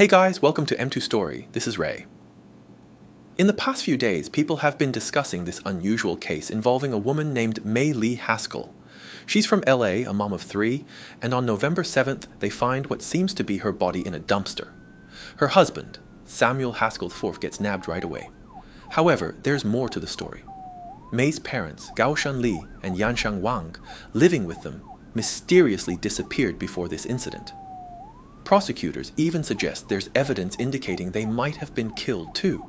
Hey guys, welcome to M2 Story. This is Ray. In the past few days, people have been discussing this unusual case involving a woman named May Lee Haskell. She's from LA, a mom of 3, and on November 7th, they find what seems to be her body in a dumpster. Her husband, Samuel Haskell IV, gets nabbed right away. However, there's more to the story. May's parents, Gaoshan Li and Yanshang Wang, living with them, mysteriously disappeared before this incident. Prosecutors even suggest there's evidence indicating they might have been killed too.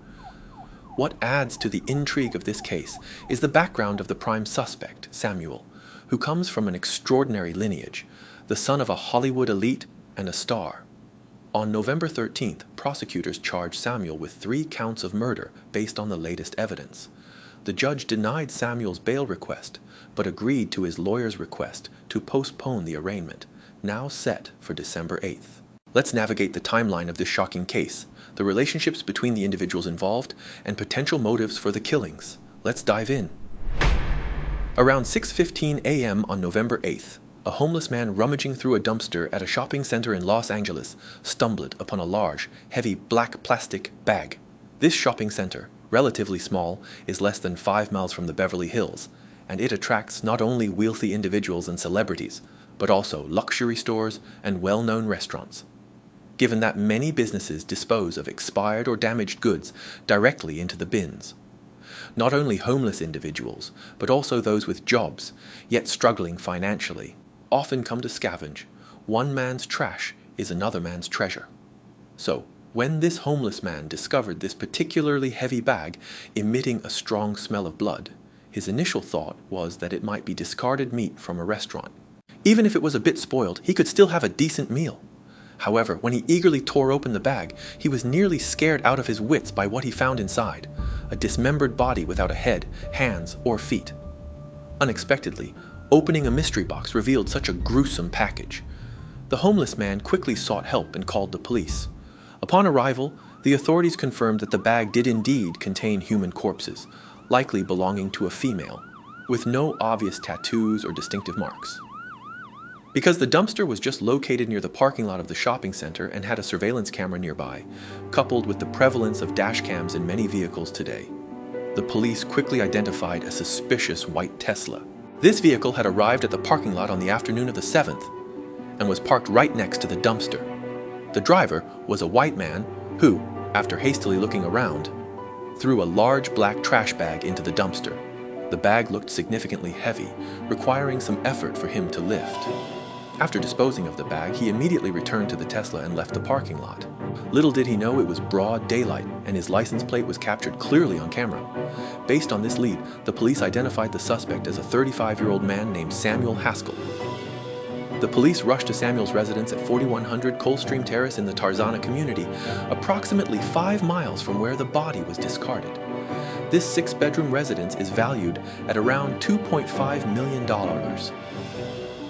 What adds to the intrigue of this case is the background of the prime suspect, Samuel, who comes from an extraordinary lineage, the son of a Hollywood elite and a star. On November 13th, prosecutors charged Samuel with 3 counts of murder based on the latest evidence. The judge denied Samuel's bail request, but agreed to his lawyer's request to postpone the arraignment, now set for December 8th. Let's navigate the timeline of this shocking case, the relationships between the individuals involved, and potential motives for the killings. Let's dive in. Around 6:15 a.m. on November 8th, a homeless man rummaging through a dumpster at a shopping center in Los Angeles stumbled upon a large, heavy black plastic bag. This shopping center, relatively small, is less than 5 miles from the Beverly Hills, and it attracts not only wealthy individuals and celebrities, but also luxury stores and well-known restaurants. Given that many businesses dispose of expired or damaged goods directly into the bins. Not only homeless individuals, but also those with jobs, yet struggling financially, often come to scavenge. One man's trash is another man's treasure. So, when this homeless man discovered this particularly heavy bag emitting a strong smell of blood, his initial thought was that it might be discarded meat from a restaurant. Even if it was a bit spoiled, he could still have a decent meal. However, when he eagerly tore open the bag, he was nearly scared out of his wits by what he found inside, a dismembered body without a head, hands, or feet. Unexpectedly, opening a mystery box revealed such a gruesome package. The homeless man quickly sought help and called the police. Upon arrival, the authorities confirmed that the bag did indeed contain human corpses, likely belonging to a female, with no obvious tattoos or distinctive marks. Because the dumpster was just located near the parking lot of the shopping center and had a surveillance camera nearby, coupled with the prevalence of dash cams in many vehicles today, the police quickly identified a suspicious white Tesla. This vehicle had arrived at the parking lot on the afternoon of the 7th and was parked right next to the dumpster. The driver was a white man who, after hastily looking around, threw a large black trash bag into the dumpster. The bag looked significantly heavy, requiring some effort for him to lift. After disposing of the bag, he immediately returned to the Tesla and left the parking lot. Little did he know it was broad daylight, and his license plate was captured clearly on camera. Based on this lead, the police identified the suspect as a 35-year-old man named Samuel Haskell. The police rushed to Samuel's residence at 4100 Coldstream Terrace in the Tarzana community, approximately 5 miles from where the body was discarded. This 6-bedroom residence is valued at around $2.5 million.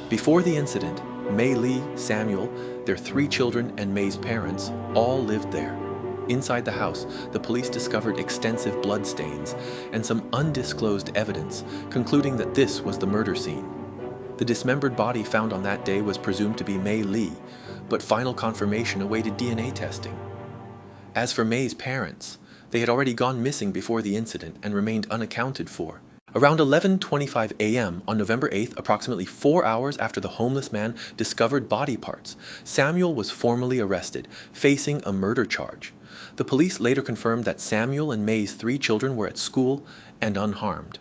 Before the incident, May Lee, Samuel, their 3 children, and May's parents all lived there. Inside the house, the police discovered extensive blood stains and some undisclosed evidence, concluding that this was the murder scene. The dismembered body found on that day was presumed to be May Lee, but final confirmation awaited DNA testing. As for May's parents, they had already gone missing before the incident and remained unaccounted for. Around 11:25 a.m. on November 8th, approximately 4 hours after the homeless man discovered body parts, Samuel was formally arrested, facing a murder charge. The police later confirmed that Samuel and May's 3 children were at school and unharmed.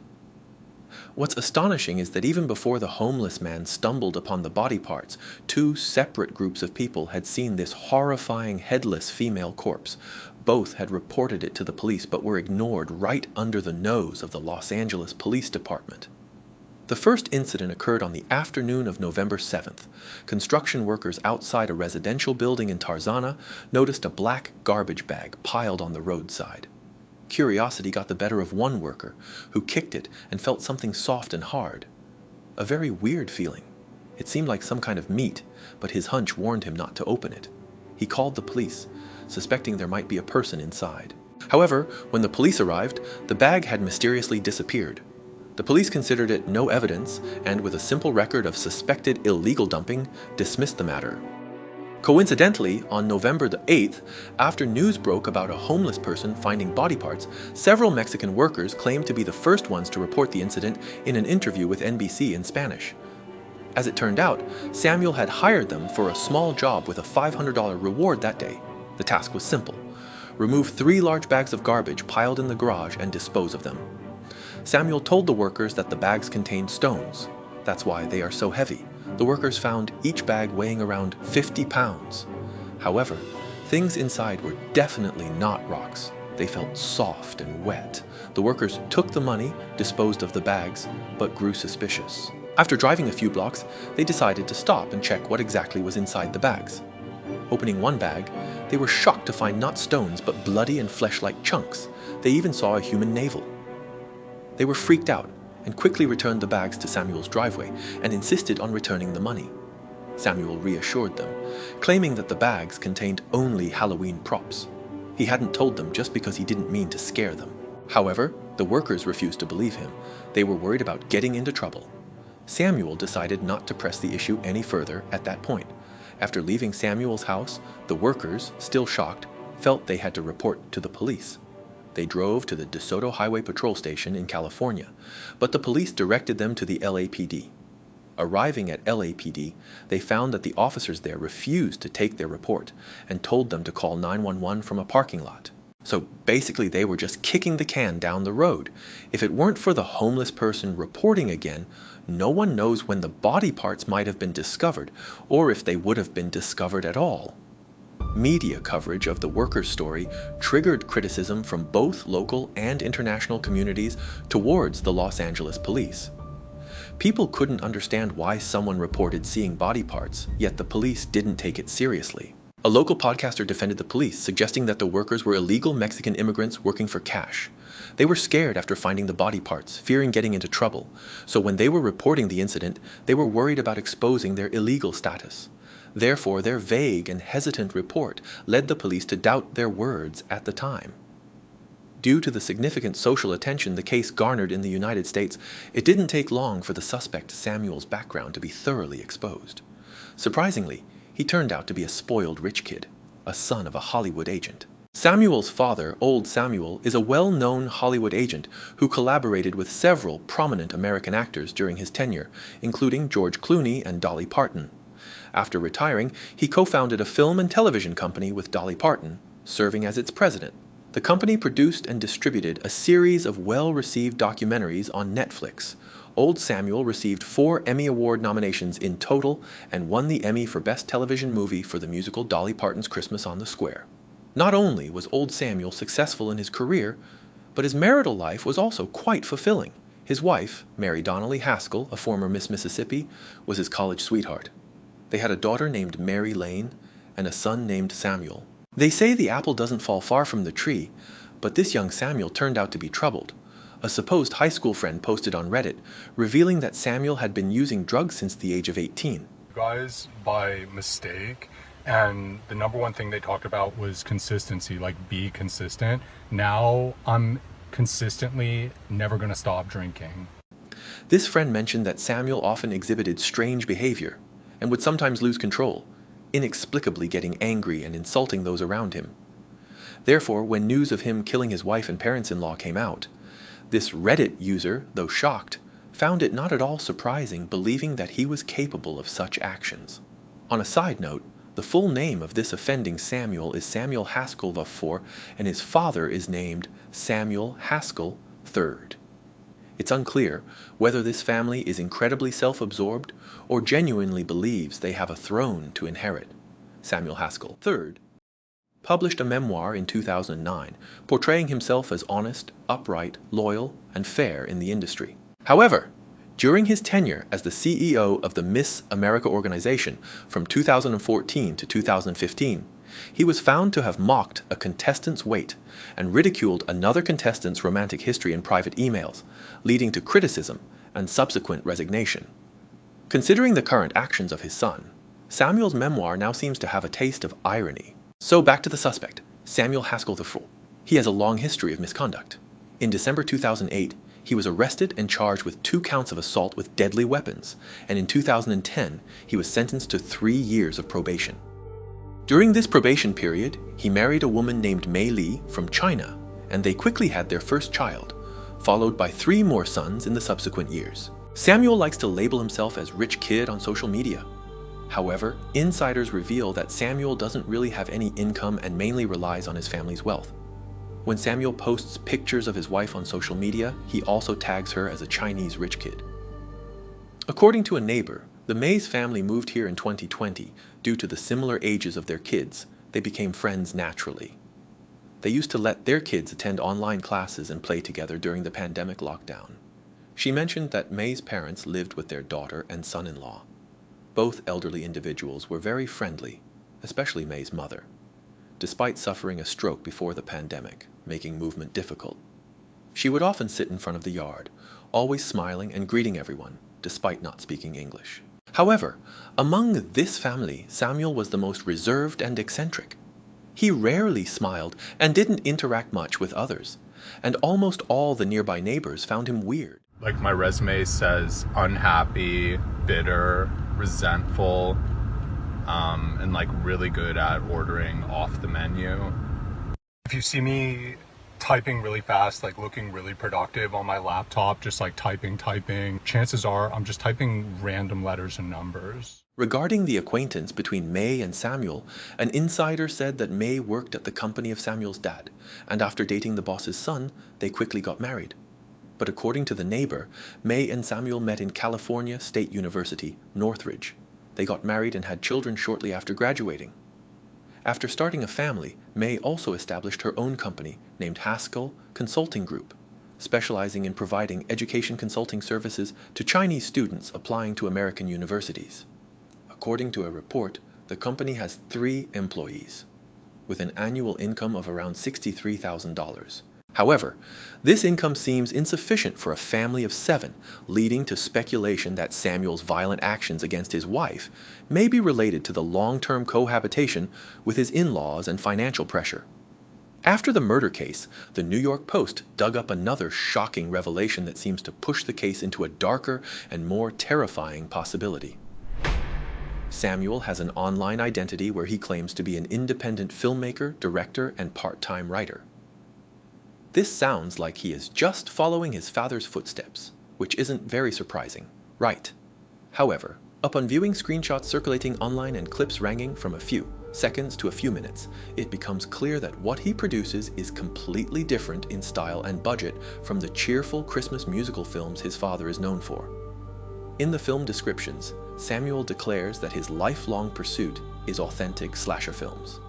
What's astonishing is that even before the homeless man stumbled upon the body parts, 2 separate groups of people had seen this horrifying headless female corpse. Both had reported it to the police but were ignored right under the nose of the Los Angeles Police Department. The first incident occurred on the afternoon of November 7th. Construction workers outside a residential building in Tarzana noticed a black garbage bag piled on the roadside. Curiosity got the better of one worker, who kicked it and felt something soft and hard. A very weird feeling. It seemed like some kind of meat, but his hunch warned him not to open it. He called the police, suspecting there might be a person inside. However, when the police arrived, the bag had mysteriously disappeared. The police considered it no evidence and, with a simple record of suspected illegal dumping, dismissed the matter. Coincidentally, on November the 8th, after news broke about a homeless person finding body parts, several Mexican workers claimed to be the first ones to report the incident in an interview with NBC in Spanish. As it turned out, Samuel had hired them for a small job with a $500 reward that day. The task was simple: remove 3 large bags of garbage piled in the garage and dispose of them. Samuel told the workers that the bags contained stones. That's why they are so heavy. The workers found each bag weighing around 50 pounds. However, things inside were definitely not rocks. They felt soft and wet. The workers took the money, disposed of the bags, but grew suspicious. After driving a few blocks, they decided to stop and check what exactly was inside the bags. Opening one bag, they were shocked to find not stones but bloody and flesh-like chunks. They even saw a human navel. They were freaked out and quickly returned the bags to Samuel's driveway and insisted on returning the money. Samuel reassured them, claiming that the bags contained only Halloween props. He hadn't told them just because he didn't mean to scare them. However, the workers refused to believe him. They were worried about getting into trouble. Samuel decided not to press the issue any further at that point. After leaving Samuel's house, the workers, still shocked, felt they had to report to the police. They drove to the DeSoto Highway Patrol Station in California, but the police directed them to the LAPD. Arriving at LAPD, they found that the officers there refused to take their report and told them to call 911 from a parking lot. So basically they were just kicking the can down the road. If it weren't for the homeless person reporting again, no one knows when the body parts might have been discovered, or if they would have been discovered at all. Media coverage of the workers' story triggered criticism from both local and international communities towards the Los Angeles police. People couldn't understand why someone reported seeing body parts, yet the police didn't take it seriously. A local podcaster defended the police, suggesting that the workers were illegal Mexican immigrants working for cash. They were scared after finding the body parts, fearing getting into trouble, so when they were reporting the incident, they were worried about exposing their illegal status. Therefore, their vague and hesitant report led the police to doubt their words at the time. Due to the significant social attention the case garnered in the United States, it didn't take long for the suspect Samuel's background to be thoroughly exposed. Surprisingly, he turned out to be a spoiled rich kid, a son of a Hollywood agent. Samuel's father, Old Samuel, is a well-known Hollywood agent who collaborated with several prominent American actors during his tenure, including George Clooney and Dolly Parton. After retiring, he co-founded a film and television company with Dolly Parton, serving as its president. The company produced and distributed a series of well-received documentaries on Netflix. Old Samuel received 4 Emmy Award nominations in total and won the Emmy for Best Television Movie for the musical Dolly Parton's Christmas on the Square. Not only was Old Samuel successful in his career, but his marital life was also quite fulfilling. His wife, Mary Donnelly Haskell, a former Miss Mississippi, was his college sweetheart. They had a daughter named Mary Lane and a son named Samuel. They say the apple doesn't fall far from the tree, but this young Samuel turned out to be troubled. A supposed high school friend posted on Reddit, revealing that Samuel had been using drugs since the age of 18. Guys, by mistake, and the number one thing they talked about was consistency, like be consistent. Now I'm consistently never going to stop drinking. This friend mentioned that Samuel often exhibited strange behavior and would sometimes lose control, inexplicably getting angry and insulting those around him. Therefore, when news of him killing his wife and parents-in-law came out, this Reddit user, though shocked, found it not at all surprising, believing that he was capable of such actions. On a side note, the full name of this offending Samuel is Samuel Haskell IV, and his father is named Samuel Haskell III. It's unclear whether this family is incredibly self-absorbed or genuinely believes they have a throne to inherit. Samuel Haskell III published a memoir in 2009, portraying himself as honest, upright, loyal, and fair in the industry. However, during his tenure as the CEO of the Miss America organization from 2014 to 2015, he was found to have mocked a contestant's weight and ridiculed another contestant's romantic history in private emails, leading to criticism and subsequent resignation. Considering the current actions of his son, Samuel's memoir now seems to have a taste of irony. So back to the suspect, Samuel Haskell IV. He has a long history of misconduct. In December 2008, he was arrested and charged with 2 counts of assault with deadly weapons, and in 2010, he was sentenced to 3 years of probation. During this probation period, he married a woman named Mei Li from China, and they quickly had their first child, followed by 3 more sons in the subsequent years. Samuel likes to label himself as rich kid on social media. However, insiders reveal that Samuel doesn't really have any income and mainly relies on his family's wealth. When Samuel posts pictures of his wife on social media, he also tags her as a Chinese rich kid. According to a neighbor, the Mays family moved here in 2020 due to the similar ages of their kids. They became friends naturally. They used to let their kids attend online classes and play together during the pandemic lockdown. She mentioned that May's parents lived with their daughter and son-in-law. Both elderly individuals were very friendly, especially May's mother, despite suffering a stroke before the pandemic, making movement difficult. She would often sit in front of the yard, always smiling and greeting everyone, despite not speaking English. However, among this family, Samuel was the most reserved and eccentric. He rarely smiled and didn't interact much with others, and almost all the nearby neighbors found him weird. Like my resume says unhappy, bitter, resentful, and like really good at ordering off the menu. If you see me typing really fast, like looking really productive on my laptop, just like typing, chances are I'm just typing random letters and numbers. Regarding the acquaintance between May and Samuel, an insider said that May worked at the company of Samuel's dad, and after dating the boss's son, they quickly got married. But according to the neighbor, May and Samuel met in California State University, Northridge. They got married and had children shortly after graduating. After starting a family, May also established her own company named Haskell Consulting Group, specializing in providing education consulting services to Chinese students applying to American universities. According to a report, the company has 3 employees, with an annual income of around $63,000. However, this income seems insufficient for a family of 7, leading to speculation that Samuel's violent actions against his wife may be related to the long-term cohabitation with his in-laws and financial pressure. After the murder case, the New York Post dug up another shocking revelation that seems to push the case into a darker and more terrifying possibility. Samuel has an online identity where he claims to be an independent filmmaker, director, and part-time writer. This sounds like he is just following his father's footsteps, which isn't very surprising, right? However, upon viewing screenshots circulating online and clips ranging from a few seconds to a few minutes, it becomes clear that what he produces is completely different in style and budget from the cheerful Christmas musical films his father is known for. In the film descriptions, Samuel declares that his lifelong pursuit is authentic slasher films.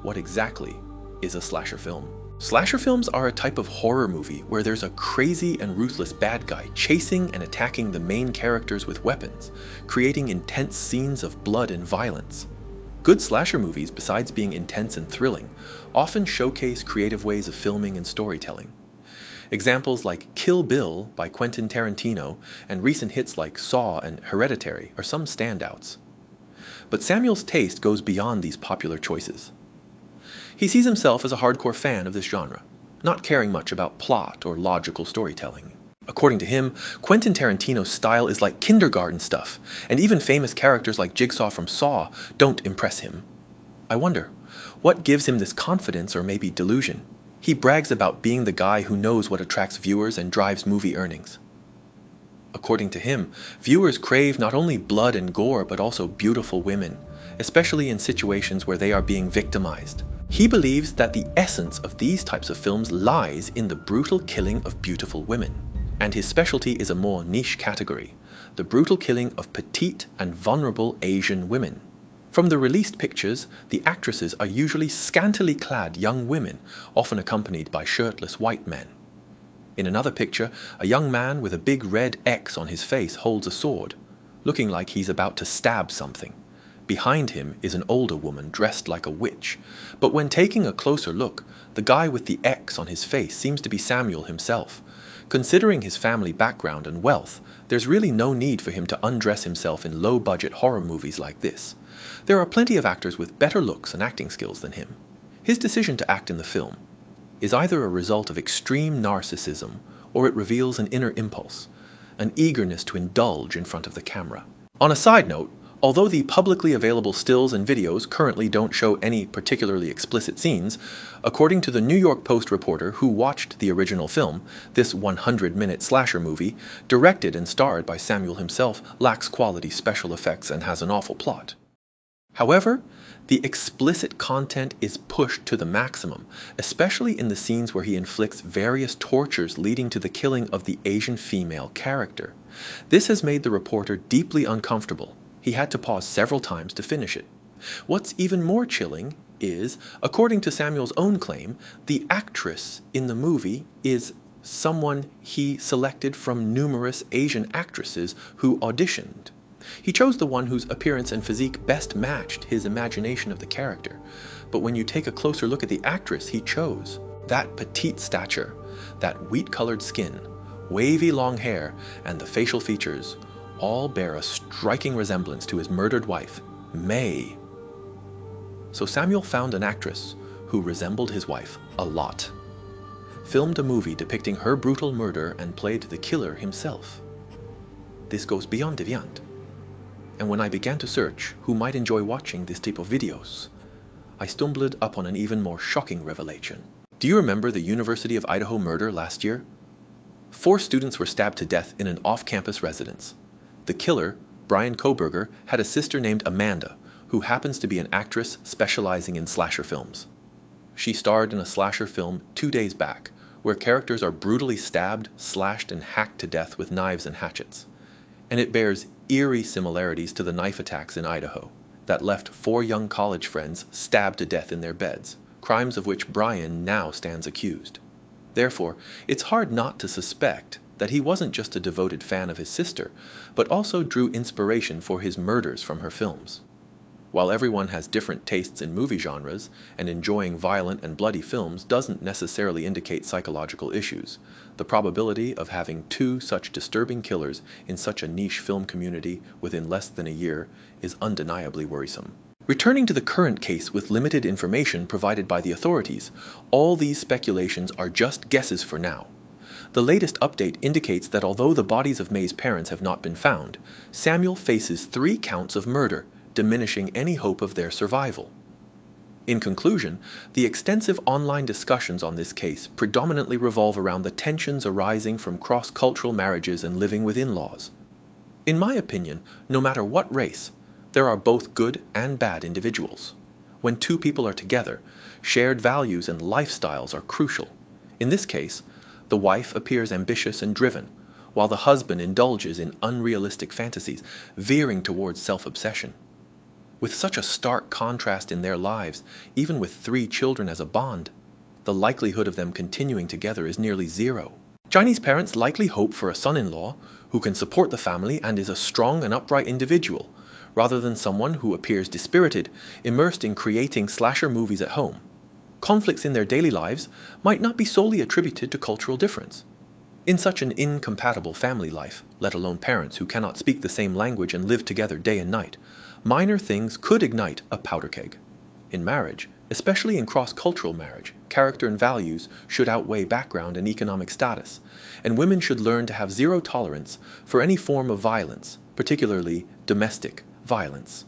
What exactly is a slasher film? Slasher films are a type of horror movie where there's a crazy and ruthless bad guy chasing and attacking the main characters with weapons, creating intense scenes of blood and violence. Good slasher movies, besides being intense and thrilling, often showcase creative ways of filming and storytelling. Examples like Kill Bill by Quentin Tarantino and recent hits like Saw and Hereditary are some standouts. But Samuel's taste goes beyond these popular choices. He sees himself as a hardcore fan of this genre, not caring much about plot or logical storytelling. According to him, Quentin Tarantino's style is like kindergarten stuff, and even famous characters like Jigsaw from Saw don't impress him. I wonder, what gives him this confidence or maybe delusion? He brags about being the guy who knows what attracts viewers and drives movie earnings. According to him, viewers crave not only blood and gore but also beautiful women, especially in situations where they are being victimized. He believes that the essence of these types of films lies in the brutal killing of beautiful women, and his specialty is a more niche category, the brutal killing of petite and vulnerable Asian women. From the released pictures, the actresses are usually scantily clad young women, often accompanied by shirtless white men. In another picture, a young man with a big red X on his face holds a sword, looking like he's about to stab something. Behind him is an older woman dressed like a witch, but when taking a closer look, the guy with the X on his face seems to be Samuel himself. Considering his family background and wealth, there's really no need for him to undress himself in low-budget horror movies like this. There are plenty of actors with better looks and acting skills than him. His decision to act in the film is either a result of extreme narcissism or it reveals an inner impulse, an eagerness to indulge in front of the camera. On a side note, Although the publicly available stills and videos currently don't show any particularly explicit scenes, according to the New York Post reporter who watched the original film, this 100-minute slasher movie, directed and starred by Samuel himself, lacks quality special effects and has an awful plot. However, the explicit content is pushed to the maximum, especially in the scenes where he inflicts various tortures leading to the killing of the Asian female character. This has made the reporter deeply uncomfortable. He had to pause several times to finish it. What's even more chilling is, according to Samuel's own claim, the actress in the movie is someone he selected from numerous Asian actresses who auditioned. He chose the one whose appearance and physique best matched his imagination of the character. But when you take a closer look at the actress he chose, that petite stature, that wheat-colored skin, wavy long hair, and the facial features all bear a striking resemblance to his murdered wife, May. So Samuel found an actress who resembled his wife a lot, filmed a movie depicting her brutal murder, and played the killer himself. This goes beyond deviant. And when I began to search who might enjoy watching this type of videos, I stumbled upon an even more shocking revelation. Do you remember the University of Idaho murder last year? 4 students were stabbed to death in an off-campus residence. The killer, Brian Koberger, had a sister named Amanda, who happens to be an actress specializing in slasher films. She starred in a slasher film 2 days back, where characters are brutally stabbed, slashed, and hacked to death with knives and hatchets. And it bears eerie similarities to the knife attacks in Idaho that left 4 young college friends stabbed to death in their beds, crimes of which Brian now stands accused. Therefore, it's hard not to suspect that he wasn't just a devoted fan of his sister, but also drew inspiration for his murders from her films. While everyone has different tastes in movie genres, and enjoying violent and bloody films doesn't necessarily indicate psychological issues, the probability of having 2 such disturbing killers in such a niche film community within less than a year is undeniably worrisome. Returning to the current case with limited information provided by the authorities, all these speculations are just guesses for now. The latest update indicates that although the bodies of May's parents have not been found, Samuel faces 3 counts of murder, diminishing any hope of their survival. In conclusion, the extensive online discussions on this case predominantly revolve around the tensions arising from cross-cultural marriages and living with in-laws. In my opinion, no matter what race, there are both good and bad individuals. When 2 people are together, shared values and lifestyles are crucial. In this case, the wife appears ambitious and driven, while the husband indulges in unrealistic fantasies, veering towards self-obsession. With such a stark contrast in their lives, even with 3 children as a bond, the likelihood of them continuing together is nearly 0. Chinese parents likely hope for a son-in-law who can support the family and is a strong and upright individual, rather than someone who appears dispirited, immersed in creating slasher movies at home. Conflicts in their daily lives might not be solely attributed to cultural difference. In such an incompatible family life, let alone parents who cannot speak the same language and live together day and night, minor things could ignite a powder keg. In marriage, especially in cross-cultural marriage, character and values should outweigh background and economic status, and women should learn to have 0 tolerance for any form of violence, particularly domestic violence.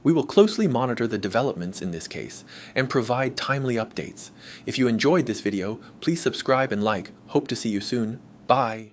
We will closely monitor the developments in this case and provide timely updates. If you enjoyed this video, please subscribe and like. Hope to see you soon. Bye!